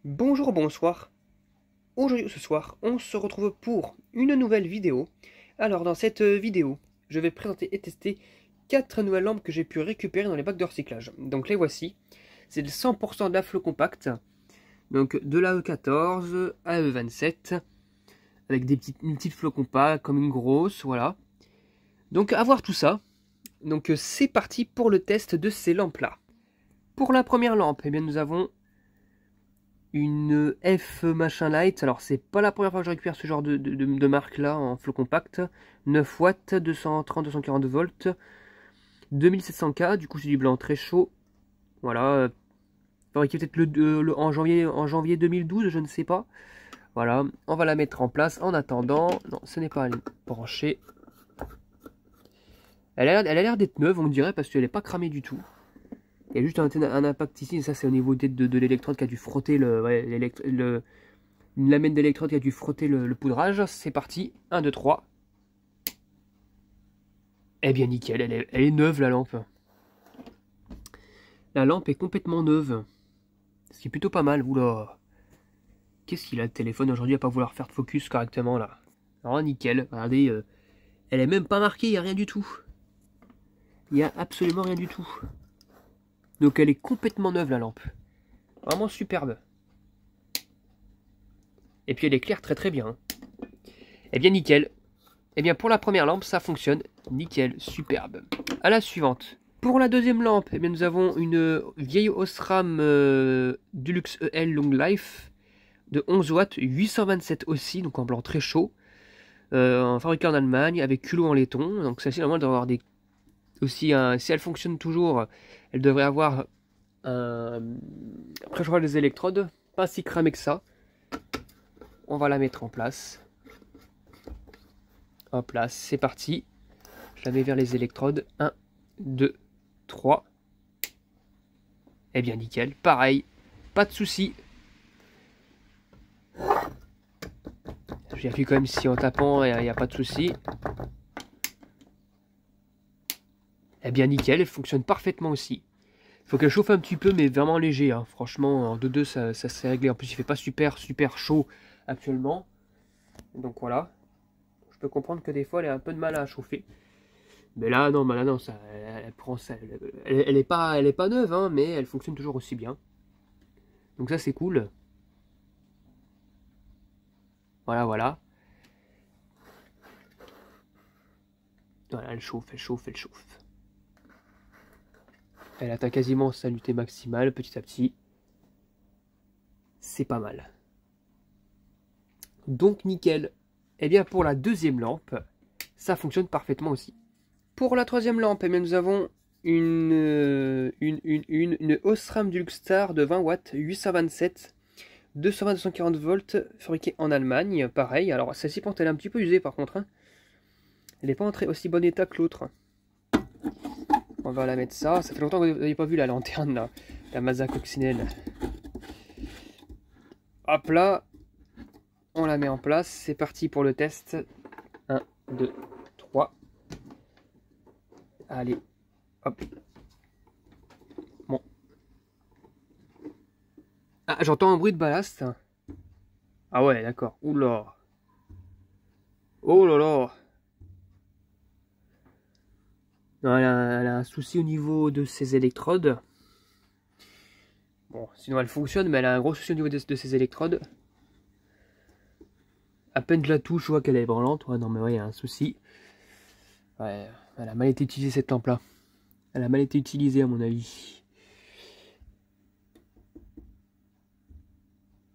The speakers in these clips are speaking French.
Bonjour, bonsoir. Aujourd'hui ou ce soir, on se retrouve pour une nouvelle vidéo. Alors dans cette vidéo, je vais présenter et tester 4 nouvelles lampes que j'ai pu récupérer dans les bacs de recyclage. Donc les voici. C'est 100% de la flow compact. Donc de l'AE14 à AE27. Avec une petite flow compact comme une grosse, voilà. Donc à voir tout ça. Donc c'est parti pour le test de ces lampes là. Pour la première lampe, eh bien nous avons une F machin light. Alors c'est pas la première fois que je récupère ce genre de marque là en flow compact. 9 watts, 230-240 volts, 2700K, du coup c'est du blanc très chaud. Voilà, fabriqué peut-être en janvier 2012, je ne sais pas. Voilà, on va la mettre en place en attendant. Non, ce n'est pas branché. Elle a l'air d'être neuve, on dirait, parce qu'elle n'est pas cramée du tout. Il y a juste un impact ici, et ça c'est au niveau de l'électrode qui a dû frotter une lamelle d'électrode qui a dû frotter le poudrage. C'est parti, 1, 2, 3. Eh bien nickel, elle est neuve la lampe. La lampe est complètement neuve. Ce qui est plutôt pas mal. Oula. Qu'est-ce qu'il a le téléphone aujourd'hui à pas vouloir faire de focus correctement là. Alors nickel, regardez, elle est même pas marquée, il n'y a rien du tout. Il n'y a absolument rien du tout. Donc elle est complètement neuve la lampe. Vraiment superbe. Et puis elle éclaire très très bien. Eh bien nickel. Eh bien pour la première lampe ça fonctionne. Nickel, superbe. À la suivante. Pour la deuxième lampe, eh bien, nous avons une vieille Osram Deluxe EL Long Life de 11 watts, 827 aussi, donc en blanc très chaud. Fabriquée en Allemagne avec culot en laiton. Donc celle-ci normalement elle doit avoir des... Aussi, si elle fonctionne toujours, elle devrait avoir un préchauffage des électrodes. Pas si cramé que ça. On va la mettre en place. Hop là, c'est parti. Je la mets vers les électrodes. 1, 2, 3. Eh bien nickel, pareil, pas de souci. Je vérifie quand même si en tapant il n'y a pas de souci. Eh bien nickel, elle fonctionne parfaitement aussi. Il faut qu'elle chauffe un petit peu mais vraiment léger. Hein. Franchement, en 2-2 ça s'est réglé. En plus il fait pas super chaud actuellement. Donc voilà. Je peux comprendre que des fois elle a un peu de mal à chauffer. Mais là non, ça, elle prend ça. Elle est pas neuve, hein, mais elle fonctionne toujours aussi bien. Donc ça c'est cool. Voilà. Voilà, elle chauffe. Elle atteint quasiment sa unité maximale petit à petit. C'est pas mal. Donc nickel. Et bien pour la deuxième lampe, ça fonctionne parfaitement aussi. Pour la troisième lampe, eh bien, nous avons une Osram Deluxe Star de 20 watts, 827, 220-240 volts, fabriquée en Allemagne. Pareil, alors celle-ci, elle est un petit peu usée par contre. Hein. Elle n'est pas en très aussi bon état que l'autre. On va la mettre ça. Ça fait longtemps que vous n'avez pas vu la lanterne là, la Mazda Coccinelle. Hop là, on la met en place. C'est parti pour le test. 1, 2, 3. Allez, hop. Bon. Ah, j'entends un bruit de ballast. Ah ouais, d'accord. Oula. Oh là là. Non, elle a un souci au niveau de ses électrodes. Bon, sinon elle fonctionne, mais elle a un gros souci au niveau de ses électrodes. À peine je la touche, je vois qu'elle est branlante. Ouais, non, mais ouais, il y a un souci. Ouais, elle a mal été utilisée cette lampe-là. Elle a mal été utilisée, à mon avis.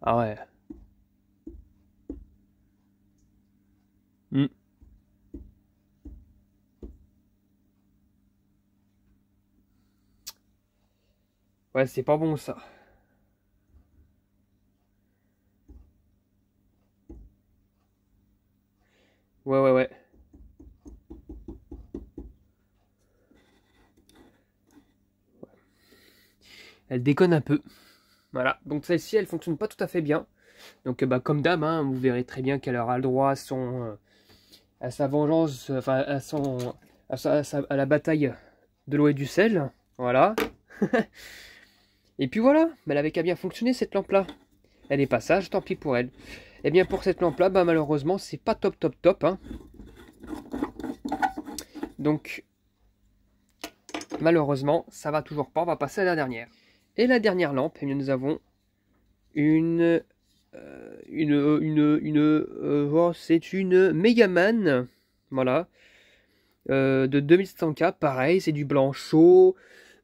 Ah ouais. Ouais, c'est pas bon ça. Ouais. Elle déconne un peu. Voilà, donc celle-ci, elle fonctionne pas tout à fait bien. Donc bah, comme d'hab, hein, vous verrez très bien qu'elle aura le droit à sa vengeance, enfin à la bataille de l'eau et du sel. Voilà. Et puis voilà, mais elle avait qu'à bien fonctionner cette lampe-là. Elle n'est pas sage, tant pis pour elle. Et bien pour cette lampe là, bah, malheureusement c'est pas top hein. Donc malheureusement ça va toujours pas, on va passer à la dernière. Et la dernière lampe, eh bien, nous avons c'est une Megaman, voilà, de 2700K, pareil, c'est du blanc chaud.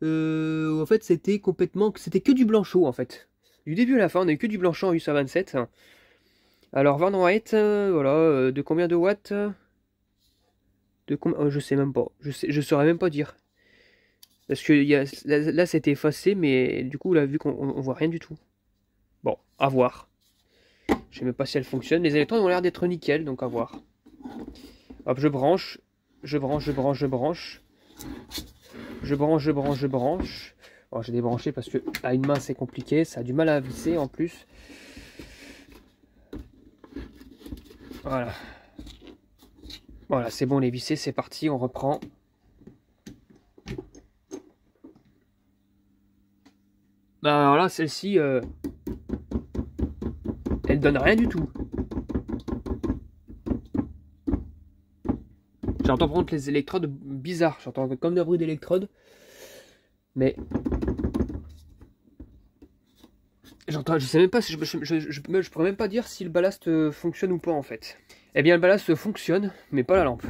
En fait, c'était que du blanc chaud en fait. Du début à la fin, on n'a eu que du blanc chaud en 827. Alors, Van White, voilà, de combien de watts? Je sais même pas, je saurais même pas dire. Parce que là c'était effacé, mais du coup, là, vu qu'on voit rien du tout. Bon, à voir. Je sais même pas si elle fonctionne. Les électrodes ont l'air d'être nickel, donc à voir. Hop, je branche. Je branche. Bon, j'ai débranché parce que à une main c'est compliqué. Ça a du mal à visser en plus. Voilà. Voilà, c'est bon, les vissés, c'est parti, on reprend. Bah alors là, celle-ci, elle donne rien du tout. J'entends par contre les électrodes bizarres. J'entends comme des bruits d'électrodes. Mais j'entends, je sais même pas si je pourrais même pas dire si le ballast fonctionne ou pas en fait. Eh bien le ballast fonctionne, mais pas la lampe.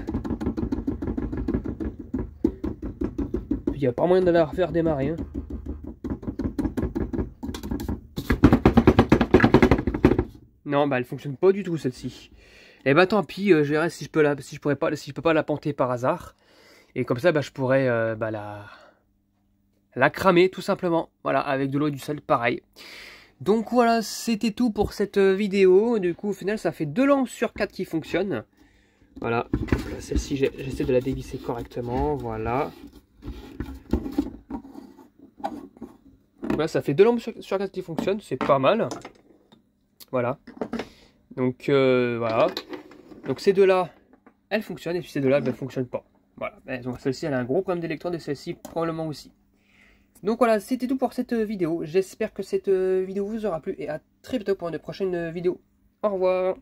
Il n'y a pas moyen de la refaire démarrer. Hein. Non, bah elle fonctionne pas du tout celle-ci. Et bah tant pis, je verrai si je peux pas la planter par hasard. Et comme ça, bah je pourrais la cramer tout simplement. Voilà, avec de l'eau et du sel, pareil. Donc voilà, c'était tout pour cette vidéo. Du coup, au final, ça fait 2 lampes sur 4 qui fonctionnent. Voilà, celle-ci, j'essaie de la dévisser correctement. Voilà. Voilà, ça fait 2 lampes sur 4 qui fonctionnent, c'est pas mal. Voilà. Donc voilà. Donc ces deux-là, elles fonctionnent, et puis ces deux-là, elles ne fonctionnent pas. Voilà. Donc celle-ci, elle a un gros problème d'électrode, et celle-ci, probablement aussi. Donc voilà, c'était tout pour cette vidéo. J'espère que cette vidéo vous aura plu, et à très bientôt pour une prochaine vidéo. Au revoir.